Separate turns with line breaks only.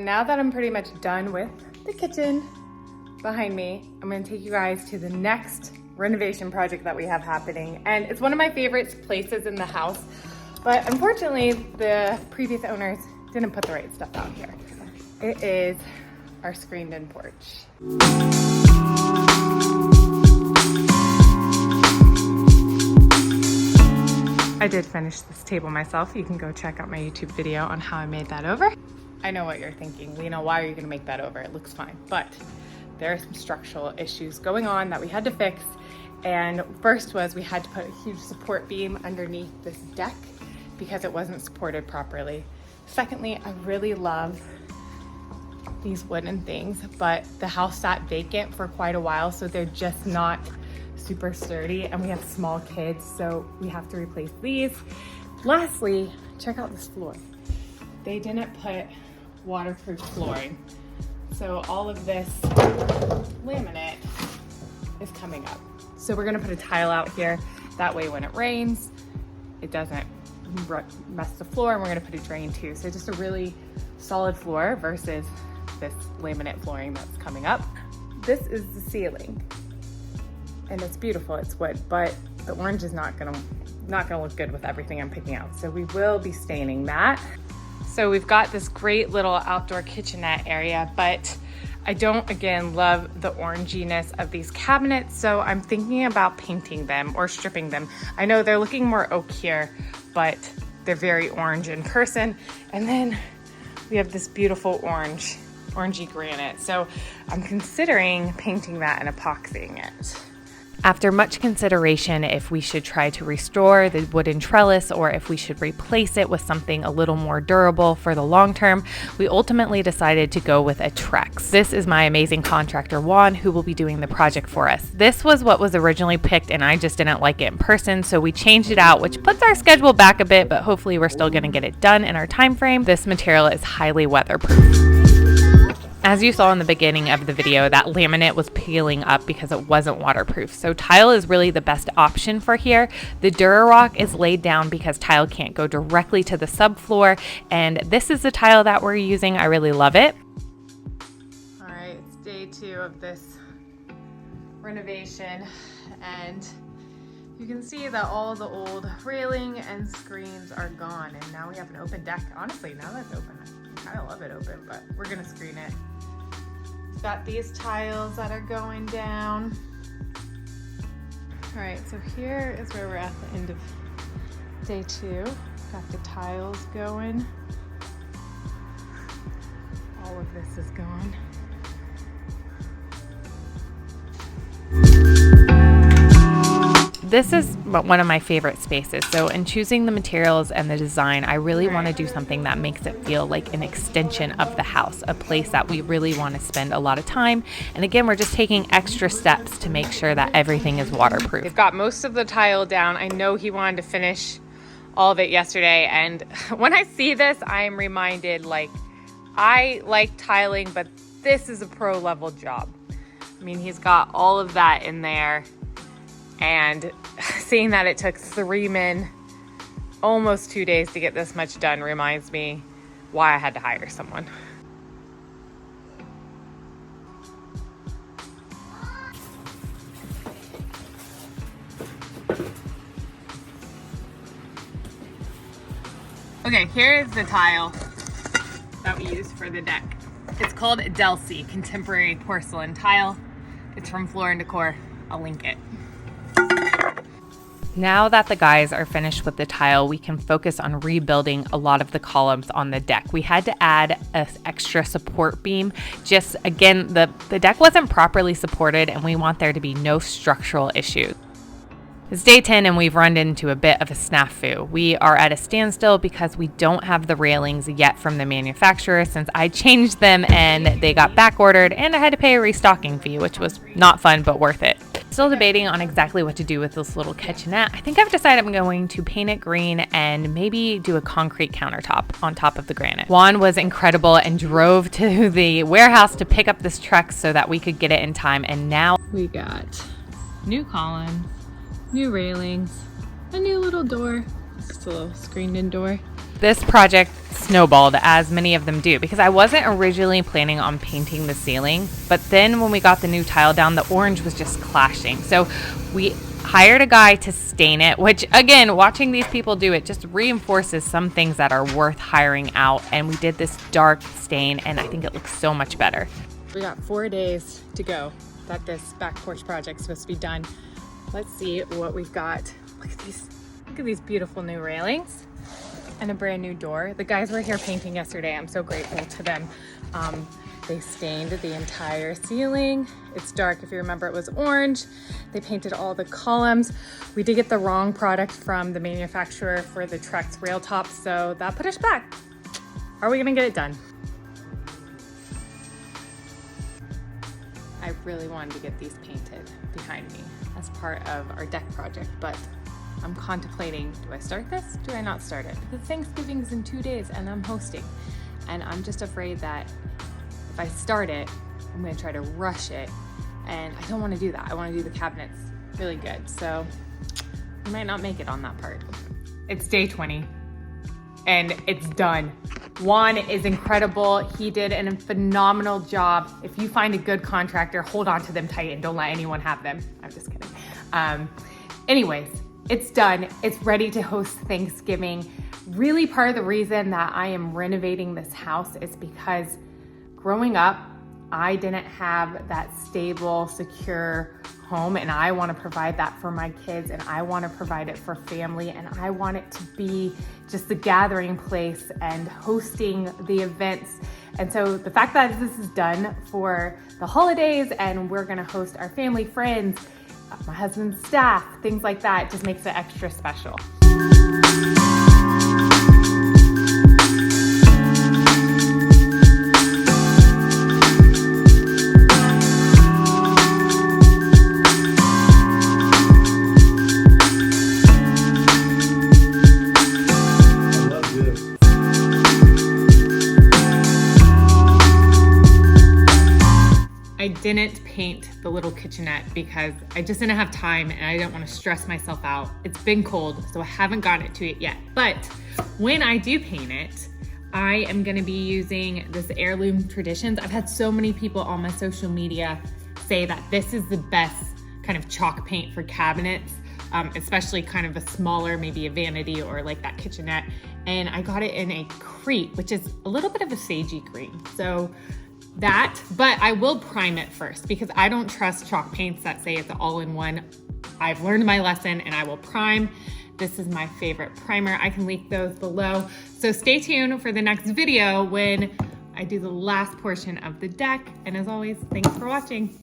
Now that I'm pretty much done with the kitchen behind me, I'm gonna take you guys to the next renovation project that we have happening. And it's one of my favorite places in the house, but unfortunately the previous owners didn't put the right stuff out here. It is our screened-in porch. I did finish this table myself. You can go check out my YouTube video on how I made that over. I know what you're thinking, Lena, why are you gonna make that over? It looks fine, but there are some structural issues going on that we had to fix. And first was we had to put a huge support beam underneath this deck because it wasn't supported properly. Secondly, I really love these wooden things, but the house sat vacant for quite a while, so they're just not super sturdy, and we have small kids, so we have to replace these. Lastly, check out this floor. They didn't put waterproof flooring, so all of this laminate is coming up. So we're gonna put a tile out here, that way when it rains, it doesn't mess the floor, and we're gonna put a drain too. So just a really solid floor versus this laminate flooring that's coming up. This is the ceiling, and it's beautiful, it's wood, but the orange is not gonna look good with everything I'm picking out. So we will be staining that. So we've got this great little outdoor kitchenette area, but I don't, again, love the oranginess of these cabinets, so I'm thinking about painting them or stripping them. I know they're looking more oak here, but they're very orange in person. And then we have this beautiful orangey granite. So I'm considering painting that and epoxying it. After much consideration if we should try to restore the wooden trellis or if we should replace it with something a little more durable for the long term, we ultimately decided to go with a Trex. This is my amazing contractor Juan, who will be doing the project for us. This was what was originally picked, and I just didn't like it in person, so we changed it out, which puts our schedule back a bit, but hopefully we're still gonna get it done in our time frame. This material is highly weatherproof. As you saw in the beginning of the video, that laminate was peeling up because it wasn't waterproof. So tile is really the best option for here. The Durarock is laid down because tile can't go directly to the subfloor. And this is the tile that we're using. I really love it. All right, it's day 2 of this renovation. And you can see that all the old railing and screens are gone. And now we have an open deck. Honestly, now that's open, I kind of love it open, but we're gonna screen it. We've got these tiles that are going down. All right, so here is where we're at the end of day 2. Got the tiles going. All of this is gone. This is one of my favorite spaces. So in choosing the materials and the design, I really want to do something that makes it feel like an extension of the house, a place that we really want to spend a lot of time. And again, we're just taking extra steps to make sure that everything is waterproof. They've got most of the tile down. I know he wanted to finish all of it yesterday. And when I see this, I am reminded, like, I like tiling, but this is a pro level job. I mean, he's got all of that in there. And seeing that it took 3 men almost 2 days to get this much done reminds me why I had to hire someone. Okay, here is the tile that we used for the deck. It's called Delcy Contemporary Porcelain Tile. It's from Floor & Decor. I'll link it. Now that the guys are finished with the tile, we can focus on rebuilding a lot of the columns on the deck. We had to add an extra support beam. Just again, the deck wasn't properly supported, and we want there to be no structural issues. It's day 10 and we've run into a bit of a snafu. We are at a standstill because we don't have the railings yet from the manufacturer since I changed them and they got back ordered, and I had to pay a restocking fee, which was not fun but worth it. Still debating on exactly what to do with this little kitchenette. I think I've decided I'm going to paint it green and maybe do a concrete countertop on top of the granite. Juan was incredible and drove to the warehouse to pick up this Trex so that we could get it in time, and now we got new columns, new railings, a new little door, just a little screened in door. This project snowballed, as many of them do, because I wasn't originally planning on painting the ceiling, but then when we got the new tile down, the orange was just clashing. So we hired a guy to stain it, which again, watching these people do it just reinforces some things that are worth hiring out. And we did this dark stain, and I think it looks so much better. We got 4 days to go that this back porch project's supposed to be done. Let's see what we've got. Look at these beautiful new railings and a brand new door. The guys were here painting yesterday. I'm so grateful to them. They stained the entire ceiling. It's dark. If you remember, it was orange. They painted all the columns. We did get the wrong product from the manufacturer for the Trex rail tops, so that put us back. Are we gonna get it done? I really wanted to get these painted behind me as part of our deck project, but I'm contemplating, do I start this? Do I not start it? Because Thanksgiving's in 2 days and I'm hosting. And I'm just afraid that if I start it, I'm gonna try to rush it. And I don't wanna do that. I wanna do the cabinets really good. So I might not make it on that part. It's day 20 and it's done. Juan is incredible. He did a phenomenal job. If you find a good contractor, hold on to them tight and don't let anyone have them. I'm just kidding. Anyways, it's done. It's ready to host Thanksgiving. Really, part of the reason that I am renovating this house is because growing up, I didn't have that stable, secure home, and I want to provide that for my kids, and I want to provide it for family, and I want it to be just the gathering place and hosting the events. And so the fact that this is done for the holidays and we're going to host our family, friends, my husband's staff, things like that, just makes it extra special. I didn't paint the little kitchenette because I just didn't have time and I didn't want to stress myself out. It's been cold, so I haven't gotten it to it yet. But when I do paint it, I am gonna be using this Heirloom Traditions. I've had so many people on my social media say that this is the best kind of chalk paint for cabinets, especially kind of a smaller, maybe a vanity or like that kitchenette. And I got it in a Crete, which is a little bit of a sagey green. So but I will prime it first because I don't trust chalk paints that say it's all-in-one. I've learned my lesson and I will prime. This is my favorite primer. I can link those below. So stay tuned for the next video when I do the last portion of the deck. And as always, thanks for watching.